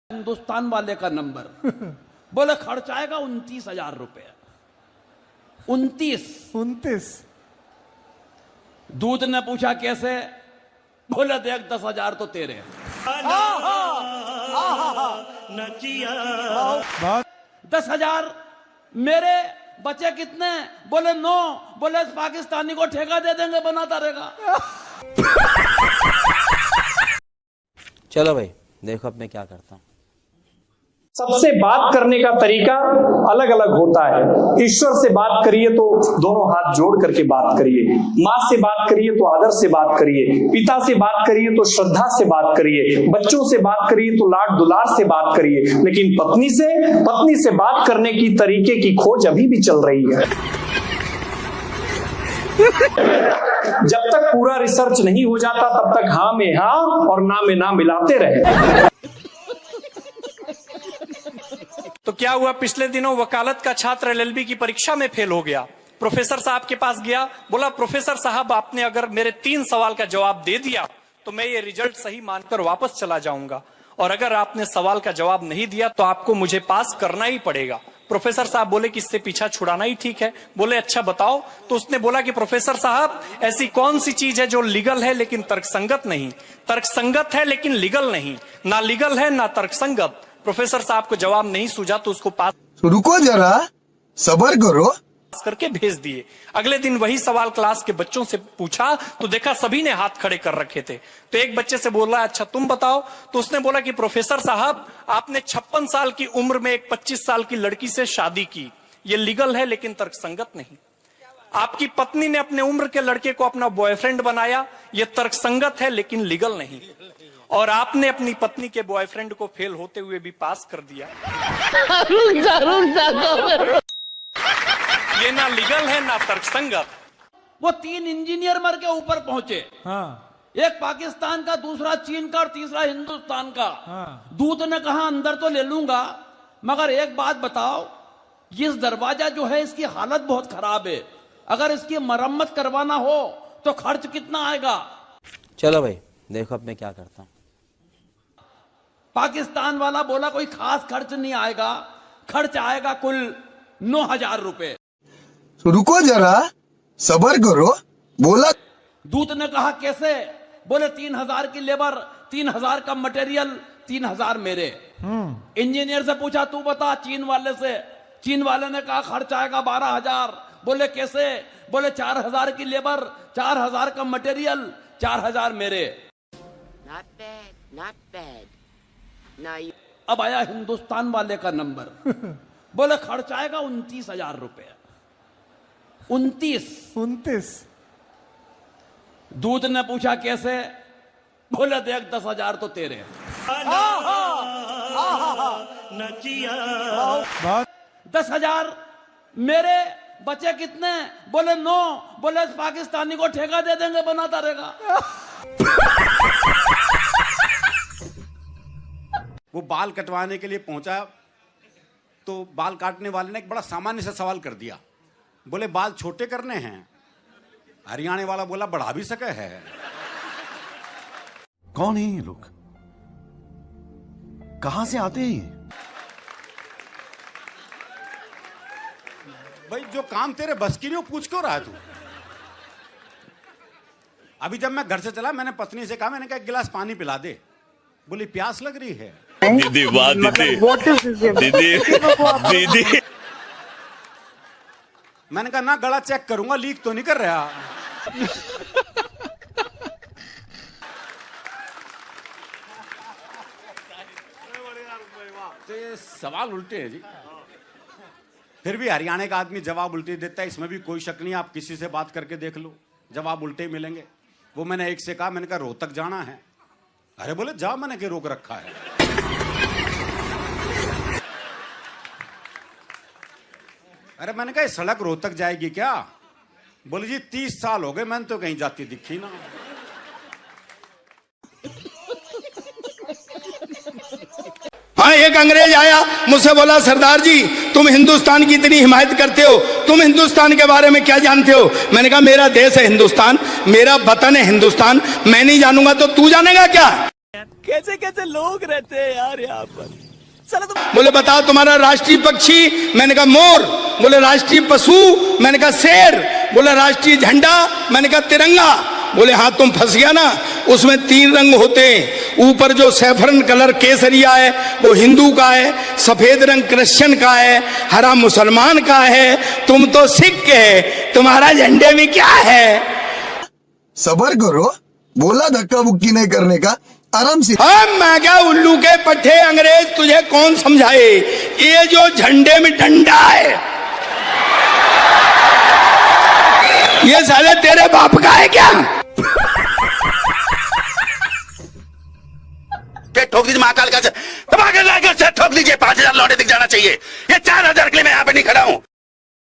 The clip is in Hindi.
हिंदुस्तान वाले का नंबर बोले खर्च आएगा 29,000 रुपए। 29। दूत ने पूछा कैसे? बोले देख 10,000 तो तेरे। 10,000 मेरे, बचे कितने? बोले 9। बोले इस पाकिस्तानी को ठेका दे देंगे, बनाता रहेगा। चलो भाई देखो अब मैं क्या करता हूँ। सबसे बात करने का तरीका अलग अलग होता है। ईश्वर से बात करिए तो दोनों हाथ जोड़ करके बात करिए, माँ से बात करिए तो आदर से बात करिए, पिता से बात करिए तो श्रद्धा से बात करिए, बच्चों से बात करिए तो लाड दुलार से बात करिए। लेकिन पत्नी से बात करने की तरीके की खोज अभी भी चल रही है। जब तक पूरा रिसर्च नहीं हो जाता तब तक हाँ में हाँ और ना में ना मिलाते रहे। तो क्या हुआ, पिछले दिनों वकालत का छात्र एलएलबी की परीक्षा में फेल हो गया। प्रोफेसर साहब के पास गया, बोला प्रोफेसर साहब आपने अगर मेरे 3 सवाल का जवाब दे दिया तो मैं ये रिजल्ट सही मानकर वापस चला जाऊंगा, और अगर आपने सवाल का जवाब नहीं दिया तो आपको मुझे पास करना ही पड़ेगा। प्रोफेसर साहब बोले कि इससे पीछा छुड़ाना ही ठीक है। बोले अच्छा बताओ। तो उसने बोला कि प्रोफेसर साहब ऐसी कौन सी चीज है जो लीगल है लेकिन तर्कसंगत नहीं, तर्कसंगत है लेकिन लीगल नहीं, ना लीगल है ना तर्कसंगत। प्रोफेसर साहब को जवाब नहीं सूझा तो उसको पास रुको जरा सब्र करो करके भेज दिए। अगले दिन वही सवाल क्लास के बच्चों से पूछा तो देखा सभी ने हाथ खड़े कर रखे थे। तो एक बच्चे से बोला अच्छा तुम बताओ। तो उसने बोला कि प्रोफेसर साहब आपने 56 साल की उम्र में एक 25 साल की लड़की से शादी की, ये लीगल है लेकिन तर्कसंगत नहीं। आपकी पत्नी ने अपने उम्र के लड़के को अपना बॉयफ्रेंड बनाया, ये तर्कसंगत है लेकिन लीगल नहीं। और आपने अपनी पत्नी के बॉयफ्रेंड को फेल होते हुए भी पास कर दिया। ये ना लीगल है ना तर्कसंगत। वो 3 इंजीनियर मर के ऊपर पहुंचे। एक पाकिस्तान का, दूसरा चीन का और तीसरा हिंदुस्तान का। दूत ने कहा अंदर तो ले लूंगा, मगर एक बात बताओ, ये दरवाजा जो है इसकी हालत बहुत खराब है, अगर इसकी मरम्मत करवाना हो तो खर्च कितना आएगा? चलो भाई देखो अब मैं क्या करता हूँ। पाकिस्तान वाला बोला कोई खास खर्च नहीं आएगा, खर्च आएगा कुल 9,000 रुपए। रुको जरा सब्र करो। बोला दूत ने कहा कैसे? बोले 3,000 की लेबर, 3,000 का मटेरियल, 3,000 मेरे। इंजीनियर से पूछा तू बता, चीन वाले से। चीन वाले ने कहा खर्च आएगा 12,000। बोले कैसे? बोले 4,000 की लेबर, 4,000 का मटेरियल, 4,000 मेरे। Not bad. Now you... अब आया हिंदुस्तान वाले का नंबर बोले खर्च आएगा 29,000 रुपए। 29। दूत ने पूछा कैसे? बोले देख 10,000 तो तेरे। 10,000 मेरे, बचे कितने? बोले 9। बोले इस पाकिस्तानी को ठेका दे देंगे, बनाता रहेगा। वो बाल कटवाने के लिए पहुंचा तो बाल काटने वाले ने एक बड़ा सामान्य सा सवाल कर दिया। बोले बाल छोटे करने हैं? हरियाणे वाला बोला बढ़ा भी सके है। कौन है ये लोग, कहां से आते हैं ये? भाई जो काम तेरे बस की नहीं, वो पूछ क्यों रहा है तू? अभी जब मैं घर से चला मैंने पत्नी से कहा, मैंने कहा 1 गिलास पानी पिला दे। बोली प्यास लग रही है। दीदी वाह दीदी दीदी। मैंने कहा ना गला चेक करूंगा, लीक तो नहीं कर रहा। तो ये सवाल उल्टे हैं जी। फिर भी हरियाणा का आदमी जवाब उल्टे देता है, इसमें भी कोई शक नहीं। आप किसी से बात करके देख लो, जवाब उल्टे मिलेंगे। वो मैंने एक से कहा, मैंने कहा रोहतक जाना है। अरे बोले जा, मैंने क्या रोक रखा है। अरे मैंने कहा सड़क रोहतक जाएगी क्या? बोले जी 30 साल हो गए, मैंने तो कहीं जाती दिखी ना। हाँ, एक अंग्रेज आया मुझसे बोला सरदार जी तुम हिंदुस्तान की इतनी हिमायत करते हो, तुम हिंदुस्तान के बारे में क्या जानते हो? मैंने कहा मेरा देश है हिंदुस्तान, मेरा वतन है हिंदुस्तान, मैं नहीं जानूंगा तो तू जानेगा क्या? कैसे कैसे लोग रहते हैं यार यहाँ पर। चलो तुम बोले बताओ तुम्हारा राष्ट्रीय पक्षी, मैंने कहा मोर। बोले राष्ट्रीय पशु, मैंने कहा शेर। बोले राष्ट्रीय झंडा, मैंने कहा तिरंगा। बोले हाँ तुम फंस गया ना, उसमें 3 रंग होते हैं। ऊपर जो सैफरन कलर केसरिया है वो हिंदू का है, सफेद रंग क्रिश्चियन का है, हरा मुसलमान का है, तुम तो सिख है, तुम्हारा झंडे में क्या है? सबर करो, बोला धक्का बुक्की नहीं करने का, आराम से। हम मैं क्या उल्लू के पट्टे अंग्रेज तुझे कौन समझाए, ये जो झंडे में डंडा है ये साले तेरे बाप का है क्या? ठोक दीजिए महाकाल का, ठोक दीजिए, 5000 लौटे दिख जाना चाहिए। ये 4000 के लिए मैं यहाँ पे नहीं खड़ा हूँ।